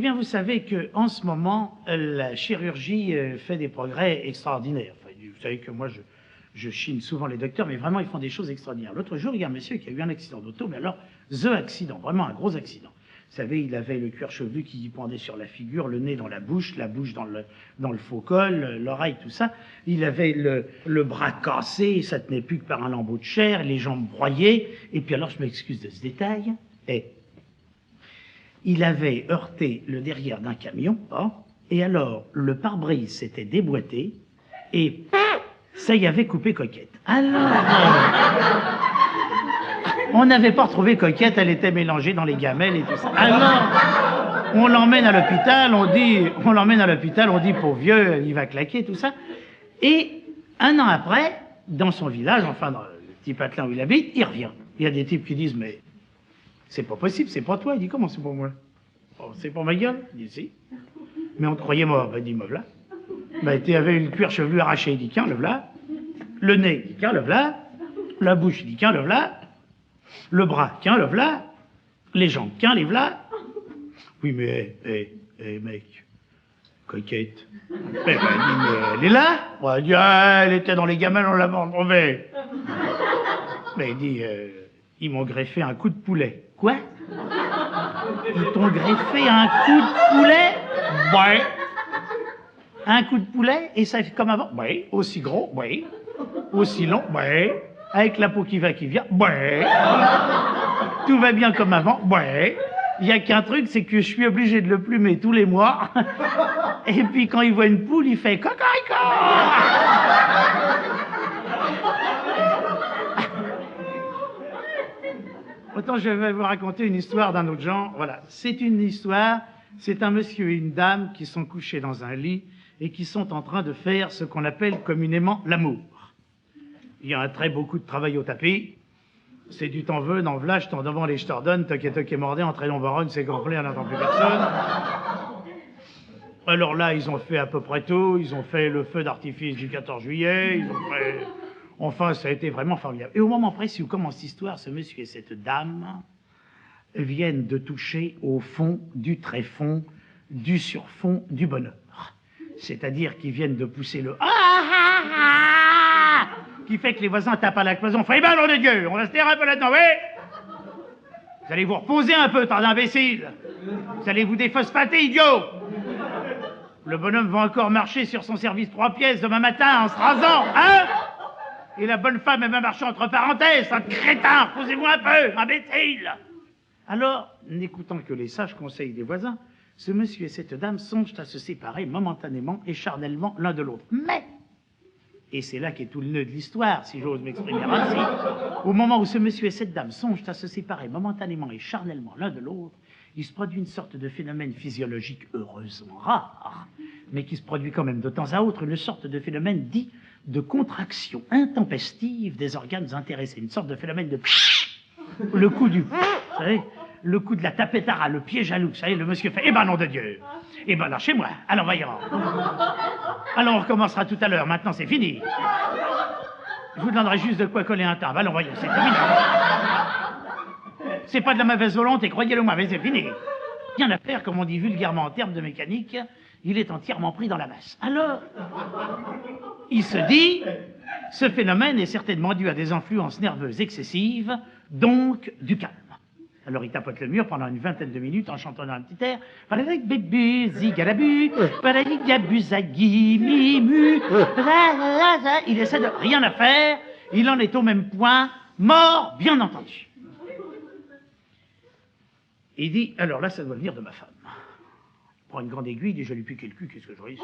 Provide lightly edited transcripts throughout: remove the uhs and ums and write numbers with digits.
bien, vous savez qu'en ce moment, la chirurgie fait des progrès extraordinaires. Enfin, vous savez que moi, je chine souvent les docteurs, mais vraiment, ils font des choses extraordinaires. L'autre jour, il y a un monsieur qui a eu un accident d'auto, mais alors, accident, vraiment un gros accident. Vous savez, il avait le cuir chevelu qui pendait sur la figure, le nez dans la bouche dans le faux col, l'oreille, tout ça. Il avait le bras cassé, ça tenait plus que par un lambeau de chair, les jambes broyées. Et puis alors, je m'excuse de ce détail, il avait heurté le derrière d'un camion, et alors le pare-brise s'était déboîté, et ça y avait coupé Coquette. Alors, on n'avait pas retrouvé Coquette, elle était mélangée dans les gamelles et tout ça. Alors, on l'emmène à l'hôpital, on dit, pauvre vieux, il va claquer, tout ça. Et un an après, dans son village, enfin dans le petit patelin où il habite, il revient. Il y a des types qui disent, mais c'est pas possible, c'est pas toi. Il dit, comment c'est pour moi? Oh, c'est pour ma gueule? Il dit, si. Mais on te croyait mort. Il dit, me voilà. Tu avais le cuir chevelu arraché. Il dit, tiens, le voilà. Le nez, il dit, tiens, le voilà. La bouche, il dit, tiens, le voilà. Le bras, tiens, le voilà. Les jambes, tiens, les voilà. Oui, mais, mec, Coquette. Il dit, mais elle est là? Il dit, elle était dans les gamelles, on l'a pas retrouvée. Mais il dit, ils m'ont greffé un coup de poulet. Quoi? Ils t'ont greffé un coup de poulet? Ouais. Un coup de poulet, et ça fait comme avant? Ouais. Aussi gros? Ouais. Aussi long? Ouais. Avec la peau qui va, qui vient? Ouais. Tout va bien comme avant? Ouais. Il n'y a qu'un truc, c'est que je suis obligé de le plumer tous les mois. Et puis quand il voit une poule, il fait cocorico! Autant je vais vous raconter une histoire d'un autre genre. Voilà, c'est une histoire, c'est un monsieur et une dame qui sont couchés dans un lit et qui sont en train de faire ce qu'on appelle communément l'amour. Il y a un très beau coup de travail au tapis. C'est du t'en veux, n'en v'là, je t'en demande et je t'en redonne, toc et mordé, entre long baronne, c'est complet, on n'entend plus personne. Alors là, ils ont fait à peu près tout, ils ont fait le feu d'artifice du 14 juillet, ils ont fait... Enfin, ça a été vraiment formidable. Et au moment précis où commence l'histoire, ce monsieur et cette dame viennent de toucher au fond du tréfond, du surfond du bonheur. C'est-à-dire qu'ils viennent de pousser le « ah !» qui fait que les voisins tapent à la cloison. « Fais ben, nom de Dieu, on va se taire un peu là-dedans, oui ! Vous allez vous reposer un peu, tant d'imbéciles. Vous allez vous déphosphater, idiot. Le bonhomme va encore marcher sur son service 3 pièces demain matin en se rasant, hein? Et la bonne femme, elle va marcher entre parenthèses, un crétin, posez-vous un peu, imbécile. » Alors, n'écoutant que les sages conseils des voisins, ce monsieur et cette dame songent à se séparer momentanément et charnellement l'un de l'autre. Mais, et c'est là qu'est tout le nœud de l'histoire, si j'ose m'exprimer ainsi, au moment où ce monsieur et cette dame songent à se séparer momentanément et charnellement l'un de l'autre, il se produit une sorte de phénomène physiologique heureusement rare, mais qui se produit quand même de temps à autre, une sorte de phénomène dit de contraction intempestive des organes intéressés, une sorte de phénomène de le coup du, vous savez, le coup de la tapetara, le pied jaloux, vous savez, le monsieur fait, eh ben nom de Dieu, eh ben là chez moi, alors voyons, alors on recommencera tout à l'heure, maintenant c'est fini, je vous demanderai juste de quoi coller un timbre, alors voyons, c'est terminé, c'est pas de la mauvaise volonté, croyez-le moi, mais c'est fini, rien à faire, comme on dit vulgairement en termes de mécanique, il est entièrement pris dans la masse. Alors, il se dit, ce phénomène est certainement dû à des influences nerveuses excessives, donc du calme. Alors il tapote le mur pendant une vingtaine de minutes en chantonnant un petit air. Il essaie de rien à faire, il en est au même point, mort, bien entendu. Il dit, alors là, ça doit venir de ma femme. Il prend une grande aiguille, il dit, je lui pique le cul, qu'est-ce que je risque?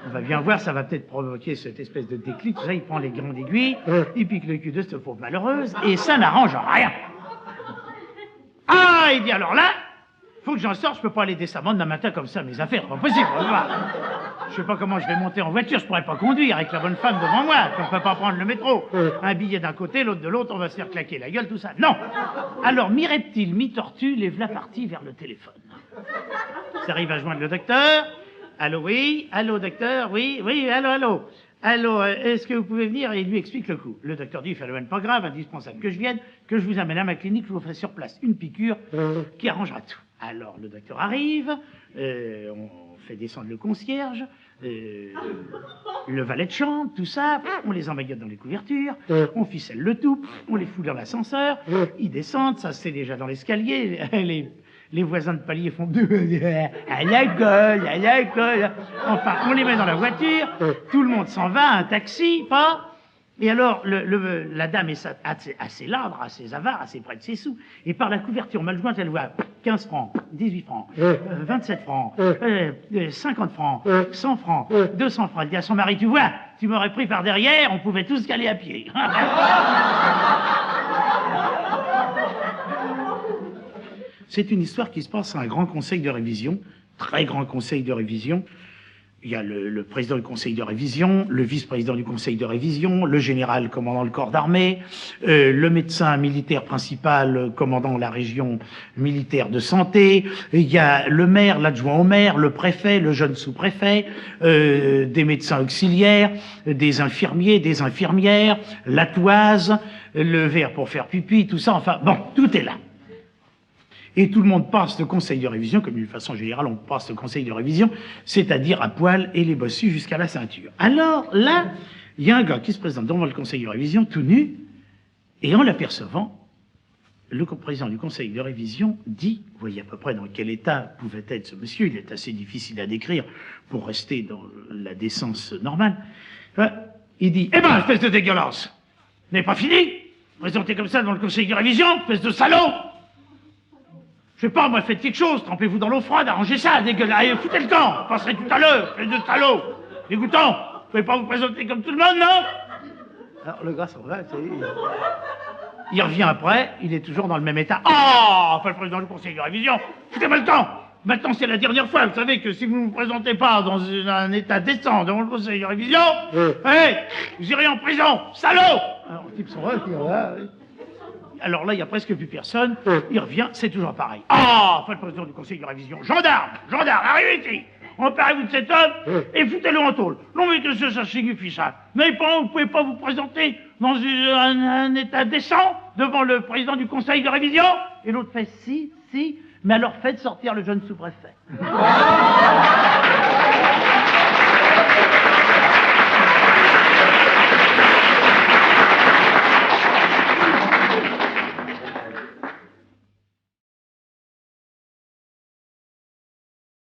On va bien voir, ça va peut-être provoquer cette espèce de déclic, tout ça, il prend les grandes aiguilles, il pique le cul de cette pauvre malheureuse, et ça n'arrange rien. Ah, il dit, alors là, faut que j'en sorte, je peux pas aller décemment demain matin comme ça, mes affaires, c'est pas possible, on va voir. Je sais pas comment je vais monter en voiture, je pourrais pas conduire avec la bonne femme devant moi, on peut pas prendre le métro. Un billet d'un côté, l'autre de l'autre, on va se faire claquer la gueule, tout ça. Non. Alors, mi-reptile, mi-tortue, les v'là partis vers le téléphone. Ça arrive à joindre le docteur. Allô, oui. Allô, docteur, oui, oui, allô. Allô, est-ce que vous pouvez venir? Et il lui explique le coup. Le docteur dit, phénomène pas grave, indispensable que je vienne, que je vous amène à ma clinique, je vous ferai sur place une piqûre qui arrangera tout. Alors le docteur arrive, on fait descendre le concierge, le valet de chambre, tout ça, on les emmaillote dans les couvertures, on ficelle le tout, on les fout dans l'ascenseur, ils descendent, ça c'est déjà dans l'escalier, les voisins de palier font à l'alcool, enfin on les met dans la voiture, tout le monde s'en va, un taxi, pas. Et alors, la dame est assez ladre, assez avare, assez près de ses sous. Et par la couverture mal jointe, elle voit 15 francs, 18 francs, 27 francs, 50 francs, 100 francs, 200 francs. Elle dit à son mari, tu vois, tu m'aurais pris par derrière, on pouvait tous caler à pied. C'est une histoire qui se passe à un grand conseil de révision, très grand conseil de révision. Il y a le président du conseil de révision, le vice-président du conseil de révision, le général commandant le corps d'armée, le médecin militaire principal commandant la région militaire de santé, il y a le maire, l'adjoint au maire, le préfet, le jeune sous-préfet, des médecins auxiliaires, des infirmiers, des infirmières, la toise, le verre pour faire pipi, tout ça, enfin bon, tout est là. Et tout le monde passe le conseil de révision, comme d'une façon générale, on passe le conseil de révision, c'est-à-dire à poil et les bossus jusqu'à la ceinture. Alors là, il y a un gars qui se présente devant le conseil de révision, tout nu, et en l'apercevant, le président du conseil de révision dit, vous voyez à peu près dans quel état pouvait être ce monsieur, il est assez difficile à décrire pour rester dans la décence normale, il dit, eh ben, espèce de dégueulasse, vous n'avez pas fini? Présentez comme ça devant le conseil de révision, espèce de salaud! Je sais pas, moi, faites quelque chose, trempez-vous dans l'eau froide, arrangez ça, dégueulasse, allez, foutez le camp, on passerait tout à l'heure, espèce de salaud, dégoûtant, vous pouvez pas vous présenter comme tout le monde, non? Alors le gars s'en va, il revient après, il est toujours dans le même état. Ah, enfin le président du conseil de révision, foutez-moi le camp. Maintenant c'est la dernière fois, vous savez que si vous ne vous présentez pas dans un état décent devant le conseil de révision, vous irez en prison, salaud. Alors le type s'en va, alors là, il n'y a presque plus personne. Il revient, c'est toujours pareil. Ah, enfin, le président du conseil de révision. Gendarme, arrivez ici. Emparez-vous de cet homme et foutez-le en tôle. Non, mais que ça signifie ça? Vous ne pouvez pas vous présenter dans un état décent devant le président du conseil de révision? Et l'autre fait si, mais alors faites sortir le jeune sous-préfet.